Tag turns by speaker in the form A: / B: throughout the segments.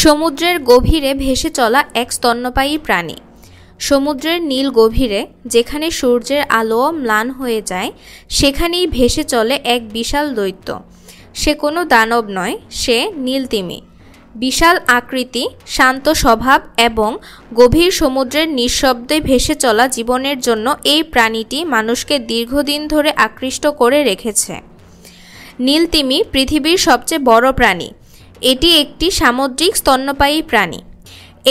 A: সমুদ্রের গভীরে ভেসে চলা এক স্তন্যপায়ী প্রাণী। সমুদ্রের নীল গভীরে যেখানে সূর্যের আলো ম্লান হয়ে যায়, সেখানেই ভেসে চলে এক বিশাল দৈত্য। সে কোনো দানব নয়, সে নীলতিমি। বিশাল আকৃতি, শান্ত স্বভাব এবং গভীর সমুদ্রের নিঃশব্দে ভেসে চলা জীবনের জন্য এই প্রাণীটি মানুষকে দীর্ঘদিন ধরে আকৃষ্ট করে রেখেছে। নীলতিমি পৃথিবীর সবচেয়ে বড় প্রাণী। এটি একটি সামুদ্রিক স্তন্যপায়ী প্রাণী।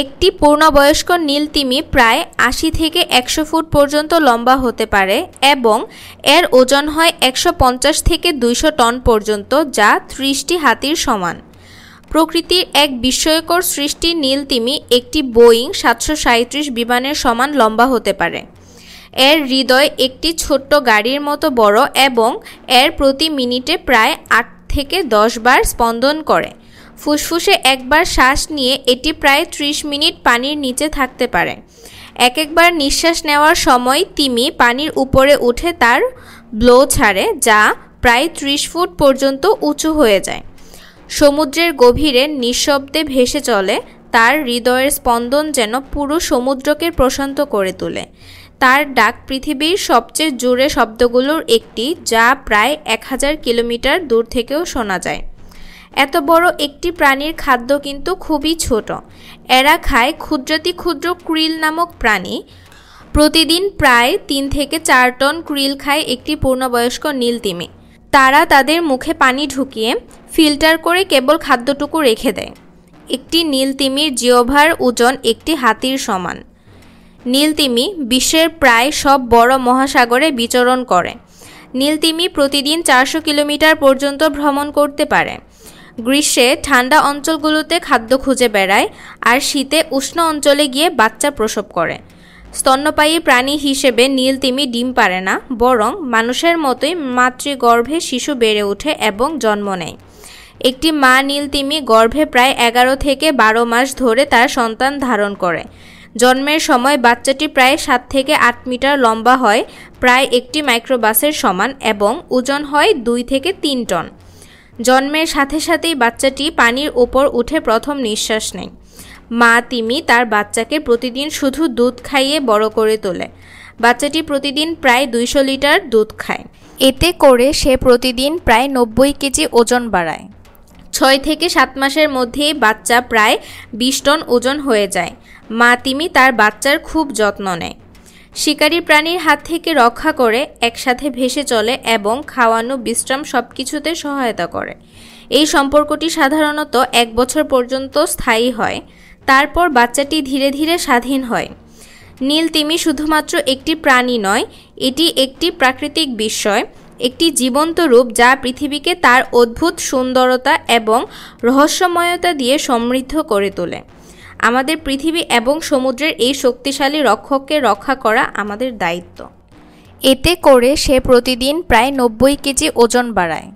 A: একটি পূর্ণবয়স্ক নীলতিমি প্রায় ৮০ থেকে ১০০ ফুট পর্যন্ত লম্বা হতে পারে এবং এর ওজন হয় ১৫০ থেকে ২০০ টন পর্যন্ত, যা ৩০টি হাতির সমান। প্রকৃতির এক বিস্ময়কর সৃষ্টি নীলতিমি একটি বোয়িং ৭৩৭ বিমানের সমান লম্বা হতে পারে। এর হৃদয় একটি ছোট্ট গাড়ির মতো বড় এবং এর প্রতি মিনিটে প্রায় ৮ থেকে ১০ বার স্পন্দন করে। ফুসফুসে একবার শ্বাস নিয়ে এটি প্রায় ৩০ মিনিট পানির নিচে থাকতে পারে। একবার নিঃশ্বাস নেওয়ার সময় তিমি পানির উপরে উঠে তার ব্লো ছাড়ে, যা প্রায় ৩০ ফুট পর্যন্ত উঁচু হয়ে যায়। সমুদ্রের গভীরে নিঃশব্দে ভেসে চলে, তার হৃদয়ের স্পন্দন যেন পুরো সমুদ্রকে প্রশান্ত করে তোলে। তার ডাক পৃথিবীর সবচেয়ে জোরে শব্দগুলোর একটি, যা প্রায় ১০০০ কিলোমিটার দূর থেকেও শোনা যায়। এত বড় একটি প্রাণীর খাদ্য কিন্তু খুবই ছোট। এরা খায় ক্ষুদ্রাতি ক্ষুদ্র ক্রিল নামক প্রাণী। প্রতিদিন প্রায় ৩ থেকে ৪ টন ক্রিল খায় একটি পূর্ণবয়স্ক নীলতিমি। তারা তাদের মুখে পানি ঢুকিয়ে ফিল্টার করে কেবল খাদ্যটুকু রেখে দেয়। একটি নীলতিমির জিহ্বার ওজন একটি হাতির সমান। নীলতিমি বিশ্বের প্রায় সব বড় মহাসাগরে বিচরণ করে। নীলতিমি প্রতিদিন ৪০০ কিলোমিটার পর্যন্ত ভ্রমণ করতে পারে। গ্রীষ্মে ঠান্ডা অঞ্চলগুলোতে খাদ্য খুঁজে বেড়ায় আর শীতে উষ্ণ অঞ্চলে গিয়ে বাচ্চা প্রসব করে। স্তন্যপায়ী প্রাণী হিসেবে নীলতিমি ডিম পারে না, বরং মানুষের মতোই মাতৃগর্ভে শিশু বেড়ে ওঠে এবং জন্ম নেয়। একটি মা নীলতিমি গর্ভে প্রায় ১১ থেকে ১২ মাস ধরে তার সন্তান ধারণ করে। জন্মের সময় বাচ্চাটি প্রায় ৭ থেকে ৮ মিটার লম্বা হয়, প্রায় একটি মাইক্রোবাসের সমান, এবং ওজন হয় ২ থেকে ৩ টন। জন্মের সাথে সাথেই বাচ্চাটি পানির উপর উঠে প্রথম নিঃশ্বাস নেয়। মা তিমি তার বাচ্চাকে প্রতিদিন শুধু দুধ খাইয়ে বড় করে তোলে। বাচ্চাটি প্রতিদিন প্রায় ২০০ লিটার দুধ খায়। এতে করে সে প্রতিদিন প্রায় ৯০ কেজি ওজন বাড়ায়। ৬ থেকে ৭ মাসের মধ্যেই বাচ্চা প্রায় ২০ টন ওজন হয়ে যায়। মা তিমি তার বাচ্চার খুব যত্ন নেয়। শিকারী প্রাণীর হাত থেকে রক্ষা করে, একসাথে ভেসে চলে এবং খাওয়ানো, বিশ্রাম সবকিছুতে সহায়তা করে। এই সম্পর্কটি সাধারণত ১ বছর পর্যন্ত স্থায়ী হয়। তারপর বাচ্চাটি ধীরে ধীরে স্বাধীন হয়। নীলতিমি শুধুমাত্র একটি প্রাণী নয়, এটি একটি প্রাকৃতিক বিস্ময়, একটি জীবন্ত রূপ যা পৃথিবীকে তার অদ্ভুত সুন্দরতা এবং রহস্যময়তা দিয়ে সমৃদ্ধ করে তোলে। আমাদের পৃথিবী এবং সমুদ্রের এই শক্তিশালী রক্ষককে রক্ষা করা আমাদের দায়িত্ব। এতে করে সে প্রতিদিন প্রায় ৯০ কেজি ওজন বাড়ায়।